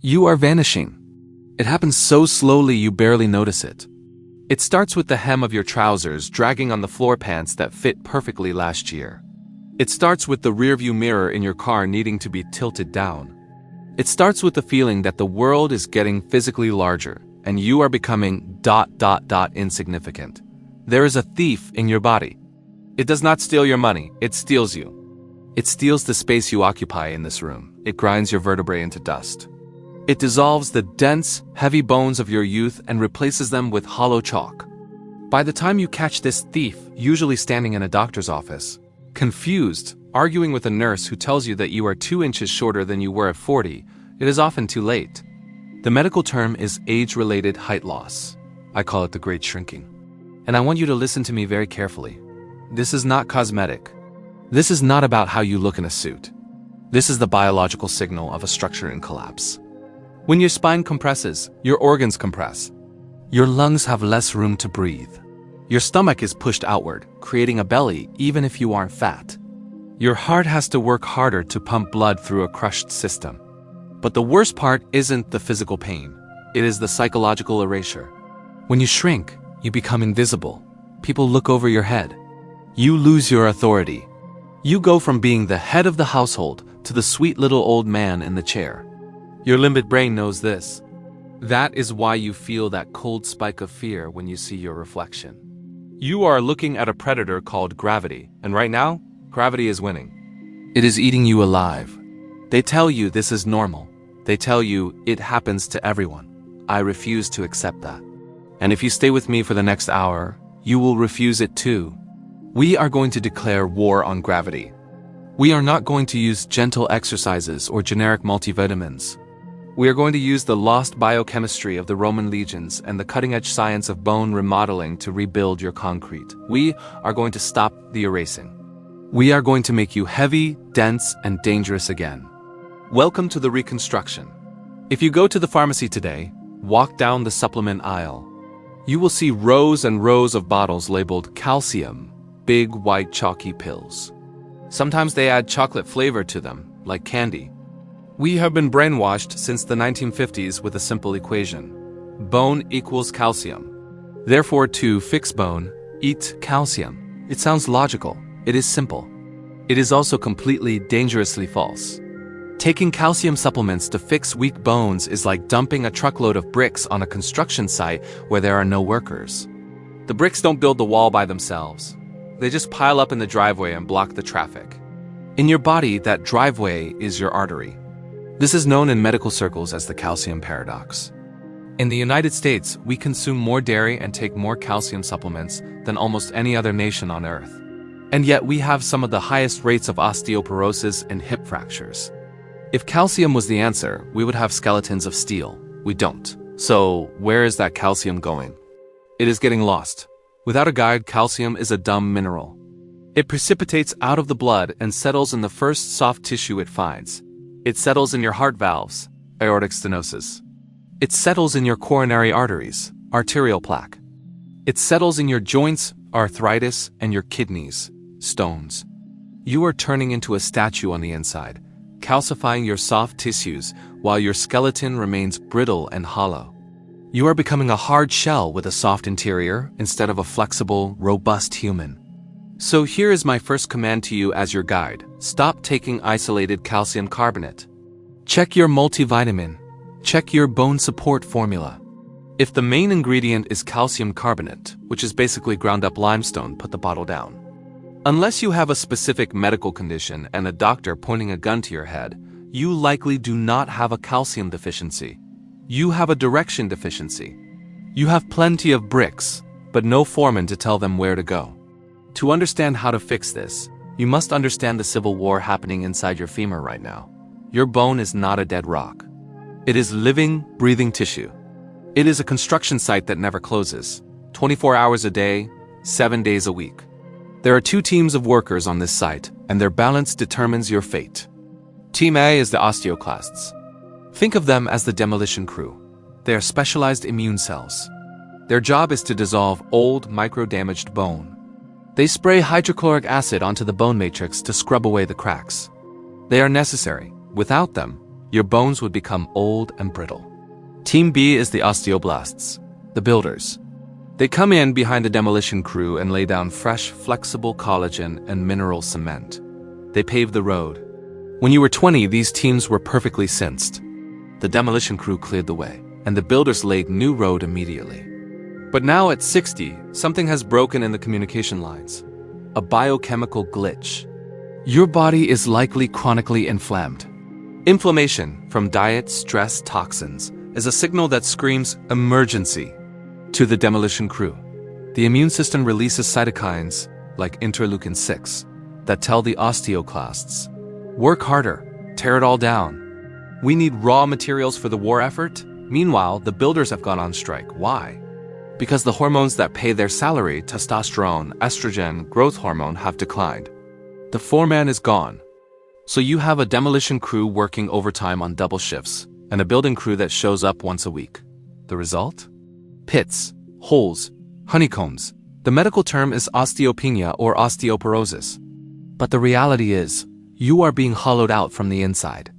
You are vanishing. It happens so slowly you barely notice it. It starts with the hem of your trousers dragging on the floor pants that fit perfectly last year. It starts with the rearview mirror in your car needing to be tilted down. It starts with the feeling that the world is getting physically larger and you are becoming ... insignificant. There is a thief in your body. It does not steal your money, it steals you. It steals the space you occupy in this room. It grinds your vertebrae into dust. It dissolves the dense, heavy bones of your youth and replaces them with hollow chalk. By the time you catch this thief, usually standing in a doctor's office, confused, arguing with a nurse who tells you that you are 2 inches shorter than you were at 40, it is often too late. The medical term is age-related height loss. I call it the great shrinking. And I want you to listen to me very carefully. This is not cosmetic. This is not about how you look in a suit. This is the biological signal of a structure in collapse. When your spine compresses, your organs compress. Your lungs have less room to breathe. Your stomach is pushed outward, creating a belly even if you aren't fat. Your heart has to work harder to pump blood through a crushed system. But the worst part isn't the physical pain. It is the psychological erasure. When you shrink, you become invisible. People look over your head. You lose your authority. You go from being the head of the household to the sweet little old man in the chair. Your limbic brain knows this. That is why you feel that cold spike of fear when you see your reflection. You are looking at a predator called gravity, and right now, gravity is winning. It is eating you alive. They tell you this is normal. They tell you it happens to everyone. I refuse to accept that. And if you stay with me for the next hour, you will refuse it too. We are going to declare war on gravity. We are not going to use gentle exercises or generic multivitamins. We are going to use the lost biochemistry of the Roman legions and the cutting-edge science of bone remodeling to rebuild your concrete. We are going to stop the erasing. We are going to make you heavy, dense, and dangerous again. Welcome to the reconstruction. If you go to the pharmacy today, walk down the supplement aisle. You will see rows and rows of bottles labeled calcium, big white chalky pills. Sometimes they add chocolate flavor to them, like candy. We have been brainwashed since the 1950s with a simple equation. Bone equals calcium. Therefore, to fix bone, eat calcium. It sounds logical. It is simple. It is also completely dangerously false. Taking calcium supplements to fix weak bones is like dumping a truckload of bricks on a construction site where there are no workers. The bricks don't build the wall by themselves. They just pile up in the driveway and block the traffic. In your body, that driveway is your artery. This is known in medical circles as the calcium paradox. In the United States, we consume more dairy and take more calcium supplements than almost any other nation on Earth. And yet we have some of the highest rates of osteoporosis and hip fractures. If calcium was the answer, we would have skeletons of steel. We don't. So, where is that calcium going? It is getting lost. Without a guide, calcium is a dumb mineral. It precipitates out of the blood and settles in the first soft tissue it finds. It settles in your heart valves, aortic stenosis. It settles in your coronary arteries, arterial plaque. It settles in your joints, arthritis, and your kidneys, stones. You are turning into a statue on the inside, calcifying your soft tissues while your skeleton remains brittle and hollow. You are becoming a hard shell with a soft interior instead of a flexible, robust human. So here is my first command to you as your guide. Stop taking isolated calcium carbonate. Check your multivitamin. Check your bone support formula. If the main ingredient is calcium carbonate, which is basically ground up limestone, put the bottle down. Unless you have a specific medical condition and a doctor pointing a gun to your head, you likely do not have a calcium deficiency. You have a direction deficiency. You have plenty of bricks, but no foreman to tell them where to go. To understand how to fix this, you must understand the civil war happening inside your femur right now. Your bone is not a dead rock. It is living, breathing tissue. It is a construction site that never closes, 24 hours a day, 7 days a week. There are 2 teams of workers on this site, and their balance determines your fate. Team A is the osteoclasts. Think of them as the demolition crew. They are specialized immune cells. Their job is to dissolve old, micro-damaged bone. They spray hydrochloric acid onto the bone matrix to scrub away the cracks. They are necessary. Without them, your bones would become old and brittle. Team B is the osteoblasts, the builders. They come in behind the demolition crew and lay down fresh, flexible collagen and mineral cement. They pave the road. When you were 20, these teams were perfectly cinced. The demolition crew cleared the way, and the builders laid new road immediately. But now at 60, something has broken in the communication lines. A biochemical glitch. Your body is likely chronically inflamed. Inflammation from diet, stress, toxins is a signal that screams emergency to the demolition crew. The immune system releases cytokines, like interleukin-6, that tell the osteoclasts, work harder, tear it all down. We need raw materials for the war effort. Meanwhile, the builders have gone on strike. Why? Because the hormones that pay their salary, testosterone, estrogen, growth hormone, have declined. The foreman is gone. So you have a demolition crew working overtime on double shifts, and a building crew that shows up once a week. The result? Pits, holes, honeycombs. The medical term is osteopenia or osteoporosis. But the reality is, you are being hollowed out from the inside.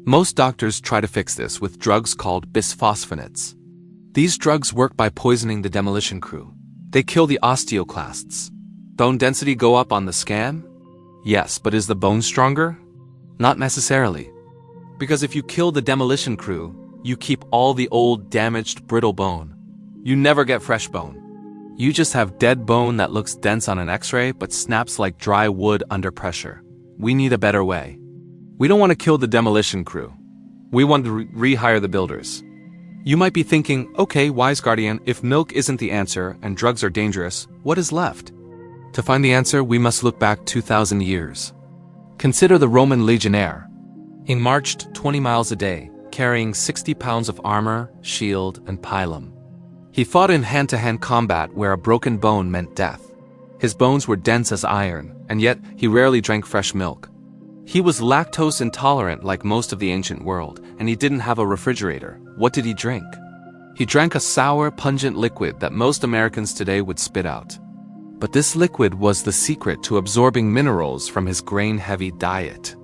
Most doctors try to fix this with drugs called bisphosphonates. These drugs work by poisoning the demolition crew. They kill the osteoclasts. Bone density go up on the scan? Yes, but is the bone stronger? Not necessarily. Because if you kill the demolition crew, you keep all the old, damaged, brittle bone. You never get fresh bone. You just have dead bone that looks dense on an X-ray but snaps like dry wood under pressure. We need a better way. We don't want to kill the demolition crew. We want to rehire the builders. You might be thinking, okay, wise guardian, if milk isn't the answer and drugs are dangerous, what is left? To find the answer, we must look back 2,000 years. Consider the Roman Legionnaire. He marched 20 miles a day, carrying 60 pounds of armor, shield, and pilum. He fought in hand-to-hand combat where a broken bone meant death. His bones were dense as iron, and yet he rarely drank fresh milk. He was lactose intolerant like most of the ancient world, and he didn't have a refrigerator. What did he drink? He drank a sour, pungent liquid that most Americans today would spit out. But this liquid was the secret to absorbing minerals from his grain-heavy diet.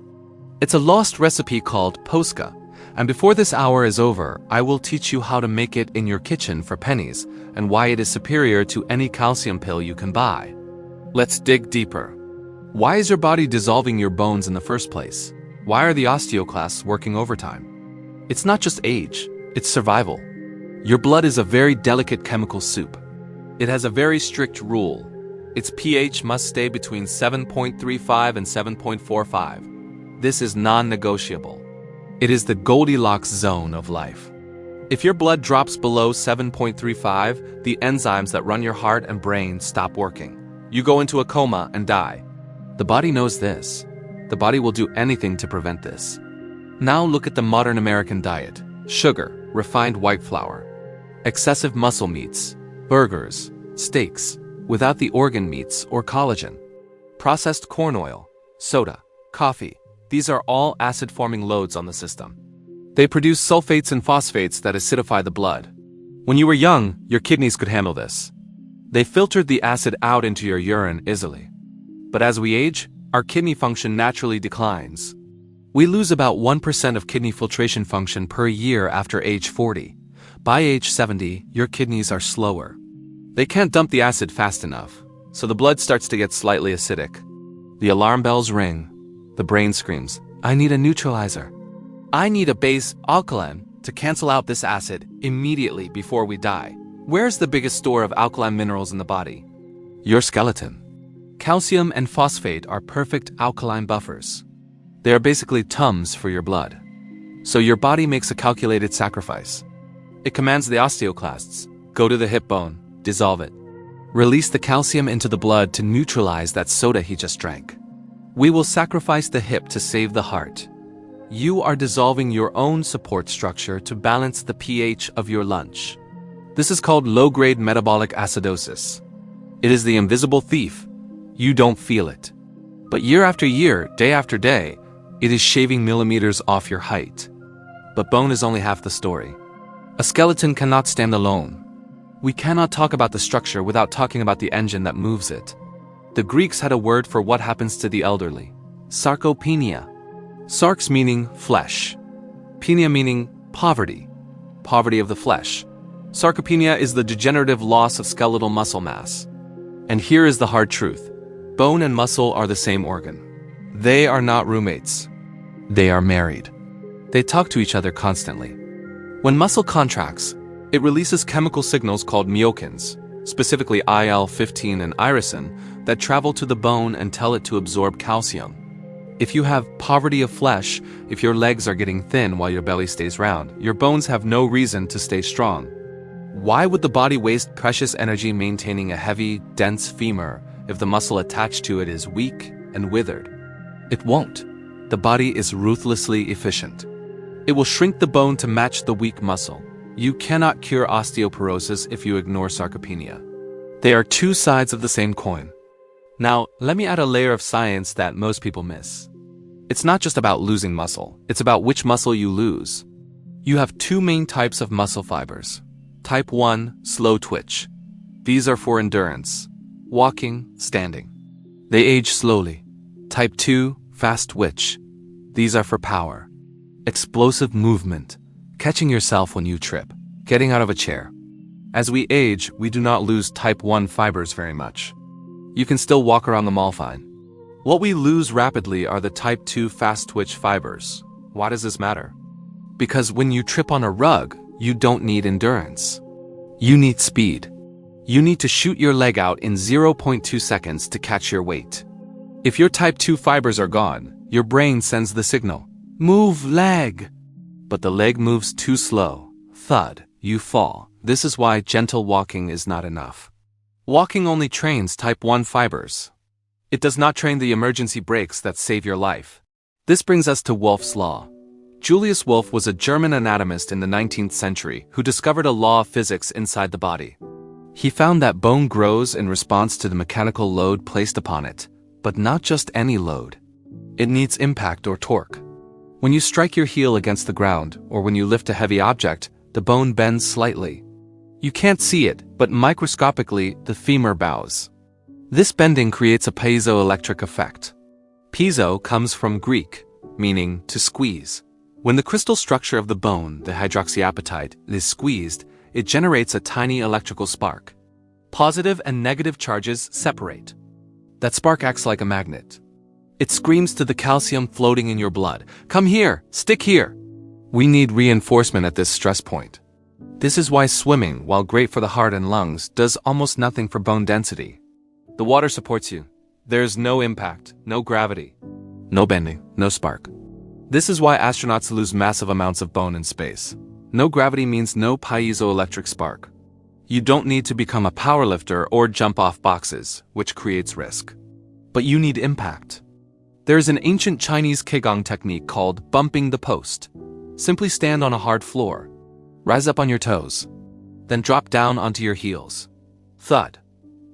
It's a lost recipe called Posca, and before this hour is over, I will teach you how to make it in your kitchen for pennies and why it is superior to any calcium pill you can buy. Let's dig deeper. Why is your body dissolving your bones in the first place? Why are the osteoclasts working overtime? It's not just age, it's survival. Your blood is a very delicate chemical soup. It has a very strict rule. Its pH must stay between 7.35 and 7.45. This is non-negotiable. It is the Goldilocks zone of life. If your blood drops below 7.35, the enzymes that run your heart and brain stop working. You go into a coma and die. The body knows this. The body will do anything to prevent this. Now look at the modern American diet. Sugar, refined white flour, excessive muscle meats, burgers, steaks, without the organ meats or collagen, processed corn oil, soda, coffee. These are all acid-forming loads on the system. They produce sulfates and phosphates that acidify the blood. When you were young, your kidneys could handle this. They filtered the acid out into your urine easily. But as we age, our kidney function naturally declines. We lose about 1% of kidney filtration function per year after age 40. By age 70, your kidneys are slower. They can't dump the acid fast enough, so the blood starts to get slightly acidic. The alarm bells ring. The brain screams, I need a neutralizer. I need a base alkaline to cancel out this acid immediately before we die. Where's the biggest store of alkaline minerals in the body? Your skeleton. Calcium and phosphate are perfect alkaline buffers. They are basically Tums for your blood. So your body makes a calculated sacrifice. It commands the osteoclasts, go to the hip bone, dissolve it. Release the calcium into the blood to neutralize that soda he just drank. We will sacrifice the hip to save the heart. You are dissolving your own support structure to balance the pH of your lunch. This is called low-grade metabolic acidosis. It is the invisible thief. You don't feel it. But year after year, day after day, it is shaving millimeters off your height. But bone is only half the story. A skeleton cannot stand alone. We cannot talk about the structure without talking about the engine that moves it. The Greeks had a word for what happens to the elderly. Sarcopenia. Sarx meaning flesh. Penia meaning poverty, poverty of the flesh. Sarcopenia is the degenerative loss of skeletal muscle mass. And here is the hard truth. Bone and muscle are the same organ. They are not roommates. They are married. They talk to each other constantly. When muscle contracts, it releases chemical signals called myokines, specifically IL-15 and irisin, that travel to the bone and tell it to absorb calcium. If you have poverty of flesh, if your legs are getting thin while your belly stays round, your bones have no reason to stay strong. Why would the body waste precious energy maintaining a heavy, dense femur if the muscle attached to it is weak and withered? It won't. The body is ruthlessly efficient. It will shrink the bone to match the weak muscle. You cannot cure osteoporosis if you ignore sarcopenia. They are two sides of the same coin. Now, let me add a layer of science that most people miss. It's not just about losing muscle, it's about which muscle you lose. You have two main types of muscle fibers. Type 1, slow twitch. These are for endurance, walking, standing. They age slowly. Type 2, fast twitch. These are for power, explosive movement, catching yourself when you trip, getting out of a chair. As we age, we do not lose type 1 fibers very much. You can still walk around the mall fine. What we lose rapidly are the type 2 fast twitch fibers. Why does this matter? Because when you trip on a rug, you don't need endurance. You need speed. You need to shoot your leg out in 0.2 seconds to catch your weight. If your type 2 fibers are gone, your brain sends the signal, move leg. But the leg moves too slow. Thud, you fall. This is why gentle walking is not enough. Walking only trains type 1 fibers. It does not train the emergency brakes that save your life. This brings us to Wolff's law. Julius Wolff was a German anatomist in the 19th century who discovered a law of physics inside the body. He found that bone grows in response to the mechanical load placed upon it, but not just any load. It needs impact or torque. When you strike your heel against the ground, or when you lift a heavy object, the bone bends slightly. You can't see it, but microscopically, the femur bows. This bending creates a piezoelectric effect. Piezo comes from Greek, meaning to squeeze. When the crystal structure of the bone, the hydroxyapatite, is squeezed, it generates a tiny electrical spark. Positive and negative charges separate. That spark acts like a magnet. It screams to the calcium floating in your blood, "Come here, stick here." We need reinforcement at this stress point. This is why swimming, while great for the heart and lungs, does almost nothing for bone density. The water supports you. There's no impact, no gravity, no bending, no spark. This is why astronauts lose massive amounts of bone in space. No gravity means no piezoelectric spark. You don't need to become a powerlifter or jump off boxes, which creates risk. But you need impact. There is an ancient Chinese Qigong technique called bumping the post. Simply stand on a hard floor. Rise up on your toes. Then drop down onto your heels. Thud.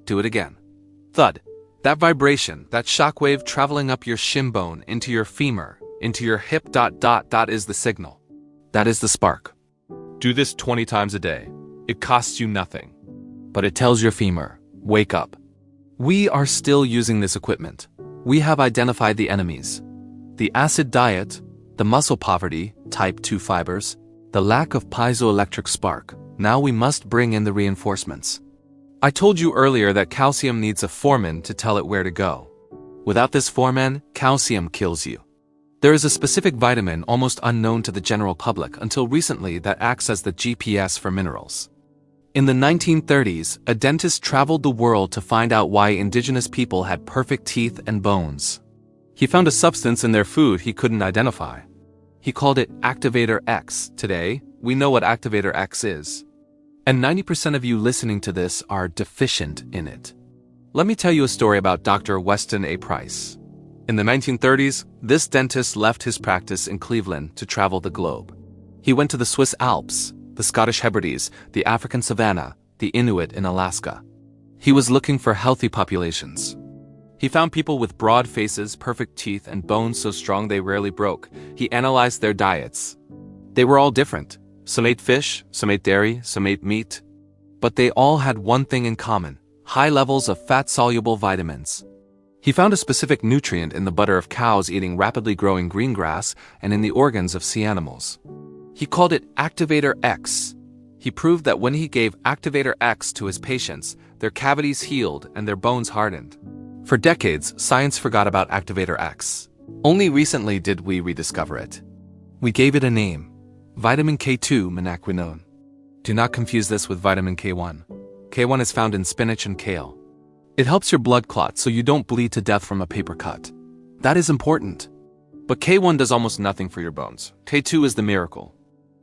Do it again. Thud. That vibration, that shockwave traveling up your shin bone into your femur, into your hip ... is the signal. That is the spark. Do this 20 times a day. It costs you nothing. But it tells your femur, wake up. We are still using this equipment. We have identified the enemies. The acid diet, the muscle poverty, type 2 fibers, the lack of piezoelectric spark. Now we must bring in the reinforcements. I told you earlier that calcium needs a foreman to tell it where to go. Without this foreman, calcium kills you. There is a specific vitamin almost unknown to the general public until recently that acts as the GPS for minerals. In the 1930s, a dentist traveled the world to find out why indigenous people had perfect teeth and bones. He found a substance in their food he couldn't identify. He called it Activator X. Today, we know what Activator X is. And 90% of you listening to this are deficient in it. Let me tell you a story about Dr. Weston A. Price. In the 1930s, this dentist left his practice in Cleveland to travel the globe. He went to the Swiss Alps, the Scottish Hebrides, the African savanna, the Inuit in Alaska. He was looking for healthy populations. He found people with broad faces, perfect teeth, and bones so strong they rarely broke. He analyzed their diets. They were all different. Some ate fish, some ate dairy, some ate meat. But they all had one thing in common: high levels of fat-soluble vitamins. He found a specific nutrient in the butter of cows eating rapidly growing green grass and in the organs of sea animals. He called it Activator X. He proved that when he gave Activator X to his patients, their cavities healed and their bones hardened. For decades, science forgot about Activator X. Only recently did we rediscover it. We gave it a name, vitamin K2 menaquinone. Do not confuse this with vitamin K1. K1 is found in spinach and kale. It helps your blood clot so you don't bleed to death from a paper cut. That is important. But K1 does almost nothing for your bones. K2 is the miracle.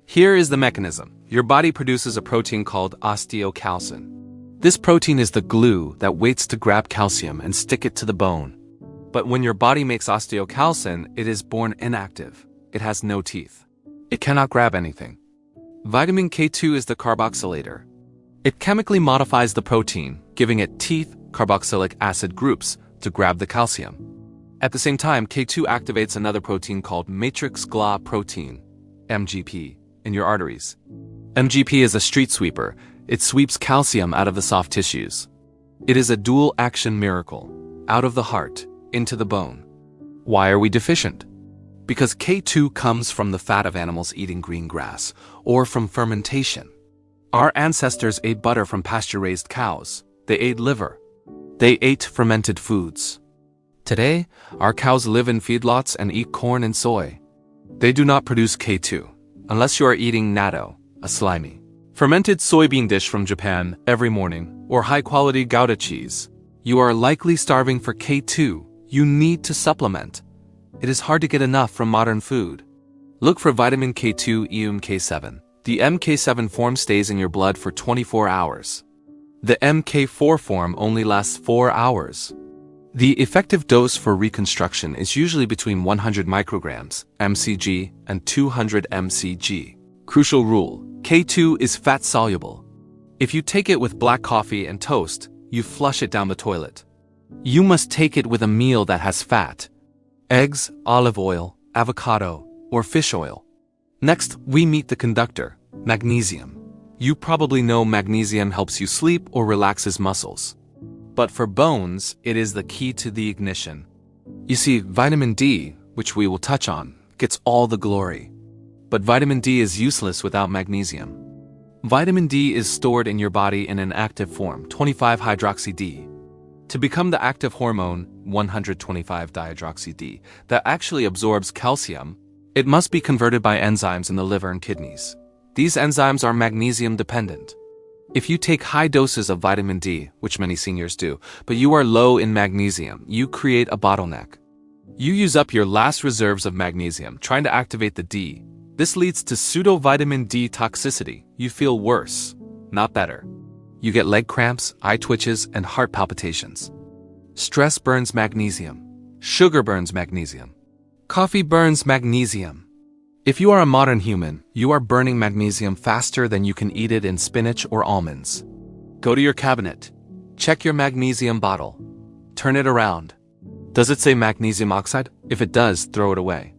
Here is the mechanism. Your body produces a protein called osteocalcin. This protein is the glue that waits to grab calcium and stick it to the bone. But when your body makes osteocalcin, it is born inactive. It has no teeth. It cannot grab anything. Vitamin K2 is the carboxylator. It chemically modifies the protein, giving it teeth, carboxylic acid groups, to grab the calcium. At the same time, K2 activates another protein called matrix GLA protein, MGP, in your arteries. MGP is a street sweeper. It sweeps calcium out of the soft tissues. It is a dual-action miracle, out of the heart, into the bone. Why are we deficient? Because K2 comes from the fat of animals eating green grass, or from fermentation. Our ancestors ate butter from pasture-raised cows. They ate liver. They ate fermented foods. Today, our cows live in feedlots and eat corn and soy. They do not produce K2, unless you are eating natto, a slimy, fermented soybean dish from Japan every morning, or high-quality Gouda cheese. You are likely starving for K2. You need to supplement. It is hard to get enough from modern food. Look for vitamin K2 EUMK7. The MK7 form stays in your blood for 24 hours. The MK4 form only lasts 4 hours. The effective dose for reconstruction is usually between 100 micrograms, mcg, and 200 mcg. Crucial rule: K2 is fat-soluble. If you take it with black coffee and toast, you flush it down the toilet. You must take it with a meal that has fat: eggs, olive oil, avocado, or fish oil. Next, we meet the conductor, magnesium. You probably know magnesium helps you sleep or relaxes muscles. But for bones, it is the key to the ignition. You see, vitamin D, which we will touch on, gets all the glory. But vitamin D is useless without magnesium. Vitamin D is stored in your body in an active form, 25-hydroxy-D. To become the active hormone, 125-dihydroxy-D, that actually absorbs calcium, it must be converted by enzymes in the liver and kidneys. These enzymes are magnesium dependent. If you take high doses of vitamin D, which many seniors do, but you are low in magnesium, you create a bottleneck. You use up your last reserves of magnesium trying to activate the D. This leads to pseudo-vitamin D toxicity. You feel worse, not better. You get leg cramps, eye twitches, and heart palpitations. Stress burns magnesium. Sugar burns magnesium. Coffee burns magnesium. If you are a modern human, you are burning magnesium faster than you can eat it in spinach or almonds. Go to your cabinet. Check your magnesium bottle. Turn it around. Does it say magnesium oxide? If it does, throw it away.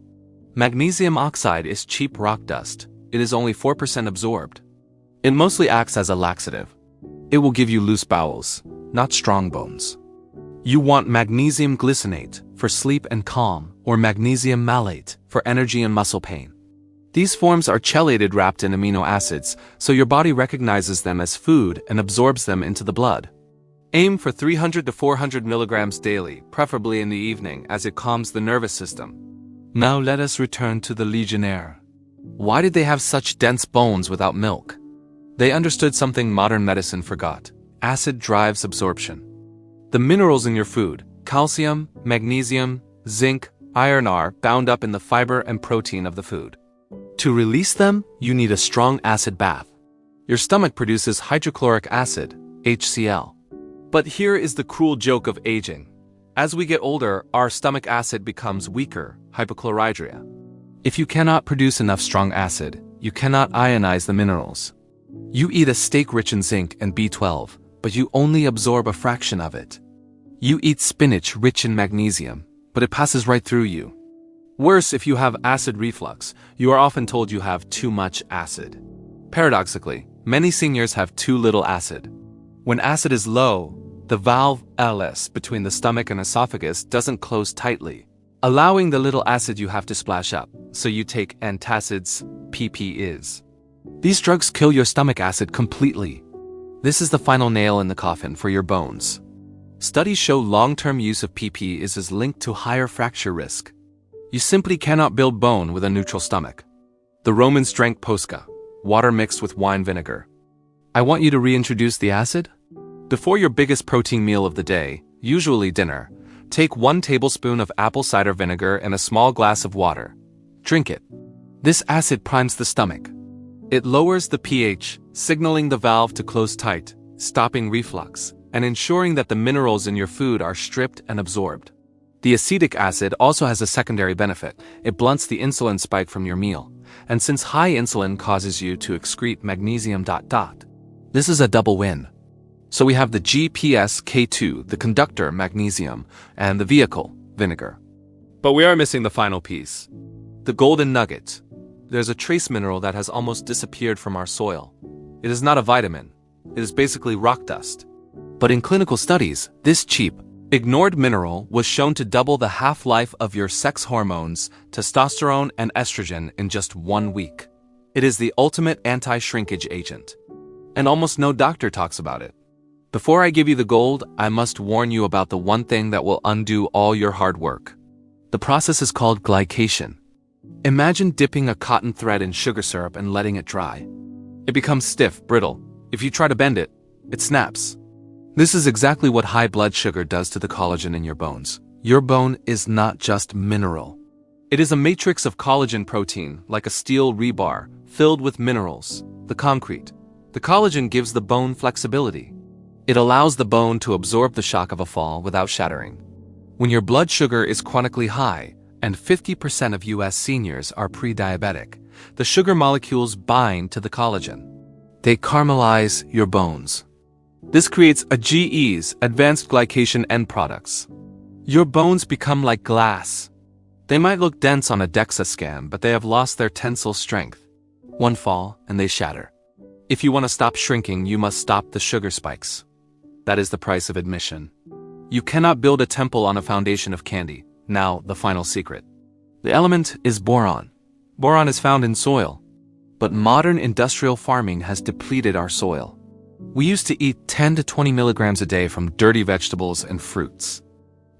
Magnesium oxide is cheap rock dust. It is only 4% absorbed. It mostly acts as a laxative. It will give you loose bowels, not strong bones. You want magnesium glycinate for sleep and calm, or magnesium malate for energy and muscle pain. These forms are chelated wrapped in amino acids, so your body recognizes them as food and absorbs them into the blood. Aim for 300 to 400 milligrams daily, preferably in the evening, as it calms the nervous system. Now let us return to the Legionnaire. Why did they have such dense bones without milk? They understood something modern medicine forgot. Acid drives absorption. The minerals in your food, calcium, magnesium, zinc, iron, are bound up in the fiber and protein of the food. To release them, you need a strong acid bath. Your stomach produces hydrochloric acid, HCl. But here is the cruel joke of aging. As we get older, our stomach acid becomes weaker, hypochlorhydria. If you cannot produce enough strong acid, you cannot ionize the minerals. You eat a steak rich in zinc and B12, but you only absorb a fraction of it. You eat spinach rich in magnesium, but it passes right through you. Worse, if you have acid reflux, you are often told you have too much acid. Paradoxically, many seniors have too little acid. When acid is low, The valve LS between the stomach and esophagus doesn't close tightly, allowing the little acid you have to splash up, so you take antacids, PPIs. These drugs kill your stomach acid completely. This is the final nail in the coffin for your bones. Studies show long-term use of PPIs is linked to higher fracture risk. You simply cannot build bone with a neutral stomach. The Romans drank Posca, water mixed with wine vinegar. I want you to reintroduce the acid. Before your biggest protein meal of the day, usually dinner, take 1 tablespoon of apple cider vinegar and a small glass of water. Drink it. This acid primes the stomach. It lowers the pH, signaling the valve to close tight, stopping reflux, and ensuring that the minerals in your food are stripped and absorbed. The acetic acid also has a secondary benefit. It blunts the insulin spike from your meal, and since high insulin causes you to excrete magnesium. This is a double win. So we have the GPS-K2, the conductor, magnesium, and the vehicle, vinegar. But we are missing the final piece. The golden nugget. There's a trace mineral that has almost disappeared from our soil. It is not a vitamin. It is basically rock dust. But in clinical studies, this cheap, ignored mineral was shown to double the half-life of your sex hormones, testosterone and estrogen, in just 1 week. It is the ultimate anti-shrinkage agent. And almost no doctor talks about it. Before I give you the gold, I must warn you about the one thing that will undo all your hard work. The process is called glycation. Imagine dipping a cotton thread in sugar syrup and letting it dry. It becomes stiff, brittle. If you try to bend it, it snaps. This is exactly what high blood sugar does to the collagen in your bones. Your bone is not just mineral. It is a matrix of collagen protein, like a steel rebar, filled with minerals, the concrete. The collagen gives the bone flexibility. It allows the bone to absorb the shock of a fall without shattering. When your blood sugar is chronically high, and 50% of US seniors are pre-diabetic, the sugar molecules bind to the collagen. They caramelize your bones. This creates AGEs, advanced glycation end products. Your bones become like glass. They might look dense on a DEXA scan, but they have lost their tensile strength. One fall, and they shatter. If you want to stop shrinking, you must stop the sugar spikes. That is the price of admission. You cannot build a temple on a foundation of candy. Now, the final secret. The element is boron. Boron is found in soil. But modern industrial farming has depleted our soil. We used to eat 10 to 20 milligrams a day from dirty vegetables and fruits.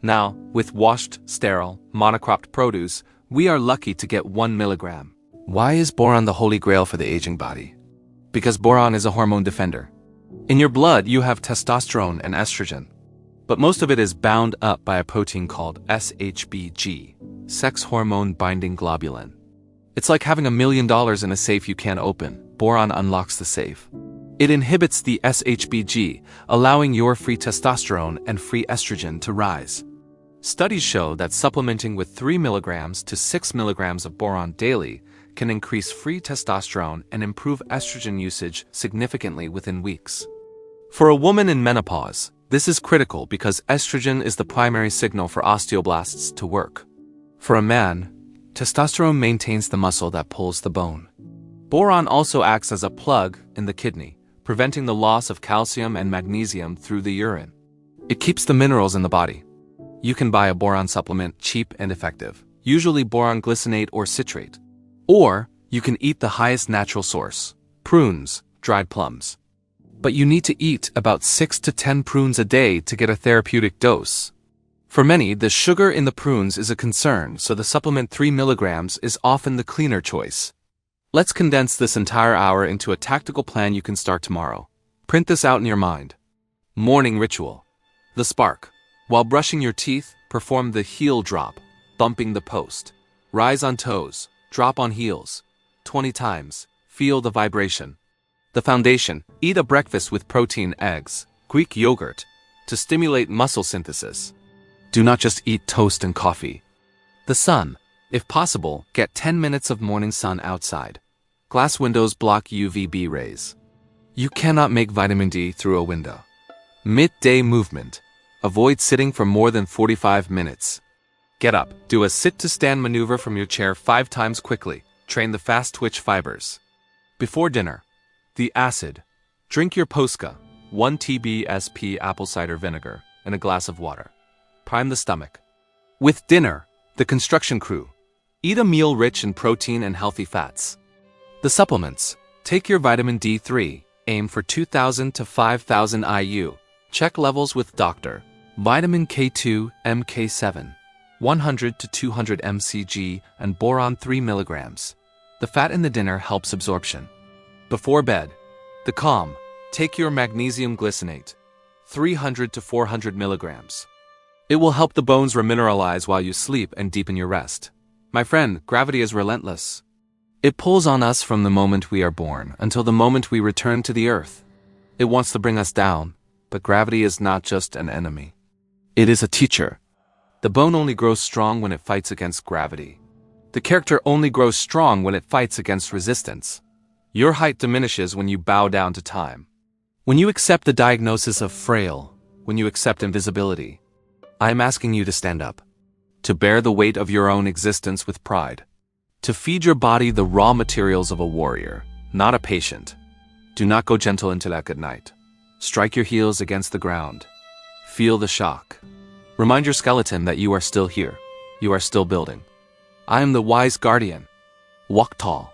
Now, with washed, sterile, monocropped produce, we are lucky to get 1 milligram. Why is boron the holy grail for the aging body? Because boron is a hormone defender. In your blood, you have testosterone and estrogen. But most of it is bound up by a protein called SHBG, sex hormone binding globulin. It's like having $1 million in a safe you can't open. Boron unlocks the safe. It inhibits the SHBG, allowing your free testosterone and free estrogen to rise. Studies show that supplementing with 3 milligrams to 6 milligrams of boron daily can increase free testosterone and improve estrogen usage significantly within weeks. For a woman in menopause, this is critical because estrogen is the primary signal for osteoblasts to work. For a man, testosterone maintains the muscle that pulls the bone. Boron also acts as a plug in the kidney, preventing the loss of calcium and magnesium through the urine. It keeps the minerals in the body. You can buy a boron supplement cheap and effective, usually boron glycinate or citrate. Or you can eat the highest natural source, prunes, dried plums. But you need to eat about 6 to 10 prunes a day to get a therapeutic dose. For many, the sugar in the prunes is a concern, so the supplement 3 milligrams is often the cleaner choice. Let's condense this entire hour into a tactical plan you can start tomorrow. Print this out in your mind. Morning ritual. The spark. While brushing your teeth, perform the heel drop, bumping the post. Rise on toes, drop on heels. 20 times. Feel the vibration. The foundation. Eat a breakfast with protein, eggs, Greek yogurt, to stimulate muscle synthesis. Do not just eat toast and coffee. The sun. If possible, get 10 minutes of morning sun outside. Glass windows block UVB rays. You cannot make vitamin D through a window. Midday movement. Avoid sitting for more than 45 minutes. Get up. Do a sit-to-stand maneuver from your chair 5 times quickly. Train the fast twitch fibers. Before dinner. The acid. Drink your Posca, 1 TBSP apple cider vinegar, and a glass of water. Prime the stomach. With dinner, the construction crew. Eat a meal rich in protein and healthy fats. The supplements. Take your vitamin D3. Aim for 2,000 to 5,000 IU. Check levels with doctor. Vitamin K2, Mk7. 100 to 200 mcg and boron 3 milligrams. The fat in the dinner helps absorption. Before bed. The calm. Take your magnesium glycinate. 300 to 400 milligrams. It will help the bones remineralize while you sleep and deepen your rest. My friend, gravity is relentless. It pulls on us from the moment we are born until the moment we return to the earth. It wants to bring us down, but gravity is not just an enemy. It is a teacher. The bone only grows strong when it fights against gravity. The character only grows strong when it fights against resistance. Your height diminishes when you bow down to time. When you accept the diagnosis of frail, when you accept invisibility, I am asking you to stand up. To bear the weight of your own existence with pride. To feed your body the raw materials of a warrior, not a patient. Do not go gentle into that good night. Strike your heels against the ground. Feel the shock. Remind your skeleton that you are still here. You are still building. I am the wise guardian. Walk tall.